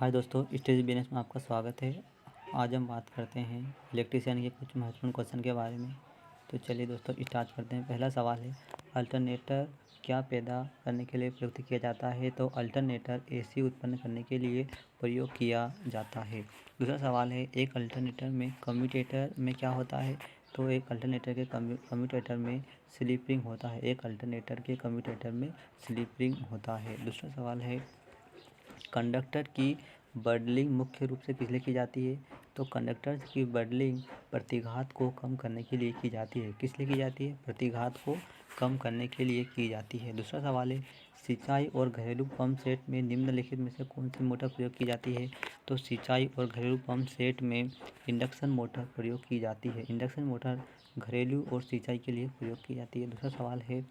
हाय दोस्तों, stage business में आपका स्वागत है। आज हम बात करते हैं इलेक्ट्रीशियन के कुछ महत्वपूर्ण क्वेश्चन के बारे में। तो चलिए दोस्तों स्टार्ट करते हैं। पहला सवाल है, अल्टरनेटर क्या पैदा करने के लिए प्रयुक्त किया जाता है? तो अल्टरनेटर एसी उत्पन्न करने के लिए प्रयोग किया जाता है। दूसरा सवाल है, एक अल्टरनेटर में कम्यूटेटर में क्या होता है? तो एक अल्टरनेटर के कम्यूटेटर में स्लिप रिंग होता है। एक अल्टरनेटर के कम्यूटेटर में स्लिप रिंग होता है। दूसरा सवाल है, कंडक्टर की बर्डलिंग मुख्य रूप से किस लिए की जाती है? तो कंडक्टर की बर्डलिंग प्रतिघात को कम करने के लिए की जाती है। किस लिए की जाती है? प्रतिघात को कम करने के लिए की जाती है। दूसरा सवाल है, सिंचाई और घरेलू पंप सेट में निम्नलिखित में से कौन सी मोटर प्रयोग की जाती है? तो सिंचाई और घरेलू पंप सेट में इंडक्शन मोटर प्रयोग की जाती है। इंडक्शन मोटर घरेलू और सिंचाई के लिए प्रयोग की जाती है। दूसरा सवाल है,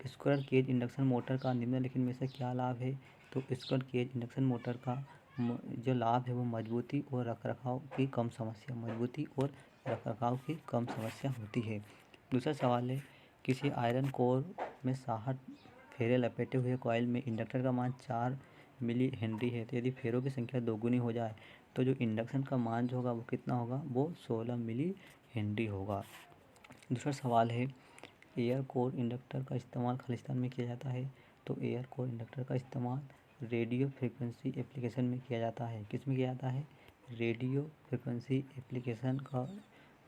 स्क्विरल केज इंडक्शन मोटर का निम्नलिखित में से क्या लाभ है? तो स्क्विरल केज इंडक्शन मोटर का जो लाभ है वो मजबूती और रखरखाव की कम समस्या होती है। दूसरा सवाल है, किसी आयरन कोर में 60 फेरे लपेटे हुए कॉइल में इंडक्टर का मान 4 मिली हेनरी है। तो यदि फेरों की संख्या दोगुनी हो जाए तो जो इंडक्शन का मान जो होगा वो कितना होगा? वो 16 मिली हेनरी होगा। दूसरा सवाल है, एयर कोर इंडक्टर का इस्तेमाल खालिस्तान में किया जाता है। तो एयर कोर इंडक्टर का इस्तेमाल रेडियो फ्रिक्वेंसी एप्लीकेशन में किया जाता है। किस में किया जाता है? रेडियो फ्रिक्वेंसी एप्लीकेशन का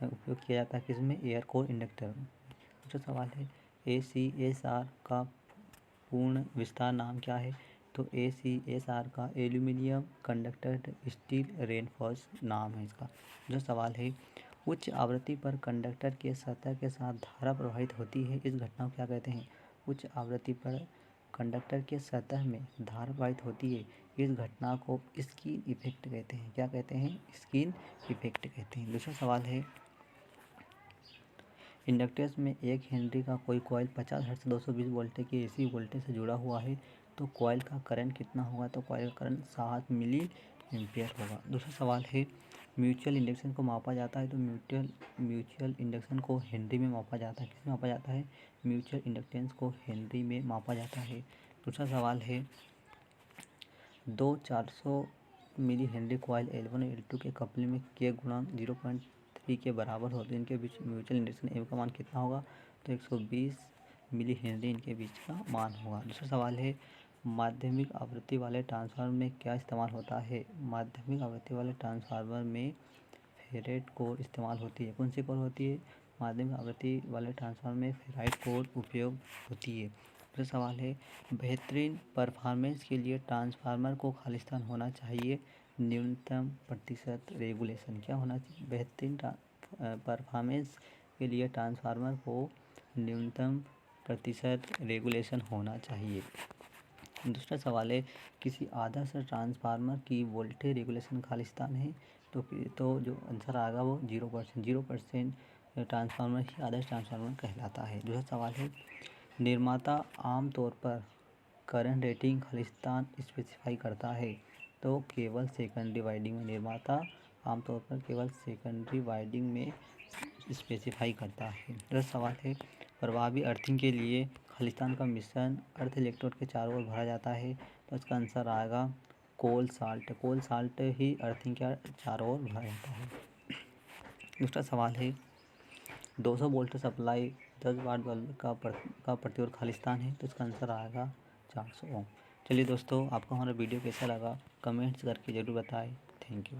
उपयोग किया जाता है। किस में? Air core inductor. दूसरा सवाल है, ACSR का पूर्ण विस्तार नाम क्या है? तो ACSR का एल्यूमिनियम कंडक्टर स्टील रेनफोर्स नाम है इसका। दूसरा सवाल है, उच्च आवृत्ति पर कंडक्टर के सतह के साथ धारा प्रवाहित होती है, इस घटना को क्या कहते हैं? उच्च आवृत्ति पर कंडक्टर के सतह में धारा प्रवाहित होती है, इस घटना को स्किन इफेक्ट कहते हैं। क्या कहते हैं? स्किन इफेक्ट कहते हैं। दूसरा सवाल है, इंडक्टर्स में 1 हेनरी का कोई कॉइल 50 हर्ट्ज से 220 वोल्ट की एसी वोल्टेज से जुड़ा हुआ है, तो कॉइल का करंट कितना होगा? तो कॉइल का करंट 7 मिली एम्पियर होगा। दूसरा सवाल है, म्यूचुअल इंडक्शन को मापा जाता है। तो म्यूचुअल इंडक्शन को हेनरी में मापा जाता है। किस में मापा जाता है? म्यूचुअल इंडक्टेंस को हेनरी में मापा जाता है। दूसरा सवाल है, दो 400 मिली हेनरी कॉइल L1 और L2 के कपलिंग में के गुणांक 0.3 के बराबर होते हैं। इनके बीच म्यूचुअल इंडक्शन M का मान कितना होगा? तो 120 मिली हेनरी इनके बीच का मान होगा। दूसरा सवाल है, माध्यमिक आवृत्ति वाले ट्रांसफार्मर में क्या इस्तेमाल होता है? माध्यमिक आवृत्ति वाले ट्रांसफार्मर में फेरेट कोर इस्तेमाल होती है। कौन सी कोर होती है? माध्यमिक आवृत्ति वाले ट्रांसफार्मर में फेराइट कोर उपयोग होती है। दूसरा सवाल है, बेहतरीन परफॉर्मेंस के लिए ट्रांसफार्मर को खालिस्तान होना चाहिए, न्यूनतम प्रतिशत रेगुलेशन क्या होना चाहिए? बेहतरीन परफॉर्मेंस के लिए ट्रांसफार्मर को न्यूनतम प्रतिशत रेगुलेशन होना चाहिए। दूसरा सवाल है, किसी आदर्श ट्रांसफार्मर की वोल्टेज रेगुलेशन खालिस्तान है। तो जो आंसर आएगा वो 0%। 0% ट्रांसफार्मर ही आदर्श ट्रांसफार्मर कहलाता है। दूसरा सवाल है, निर्माता आमतौर पर करंट रेटिंग खालिस्तान स्पेसिफाई करता है। तो केवल सेकेंडरी वाइंडिंग में निर्माता आमतौर पर केवल सेकेंडरी वाइंडिंग में स्पेसिफाई करता है। दूसरा सवाल है, प्रभावी अर्थिंग के लिए खालिस्तान का मिश्रण अर्थ इलेक्ट्रोड के चारों ओर भरा जाता है। तो इसका आंसर आएगा कोल साल्ट। कोल साल्ट ही अर्थिंग के चारों ओर भरा जाता है। दूसरा सवाल है, 200 वोल्ट सप्लाई 10 वाट बल्ब का प्रतिरोध खालिस्तान है। तो इसका आंसर आएगा 400 ओम। चलिए दोस्तों, आपको हमारा वीडियो कैसा लगा कमेंट्स करके ज़रूर बताएं। Thank you.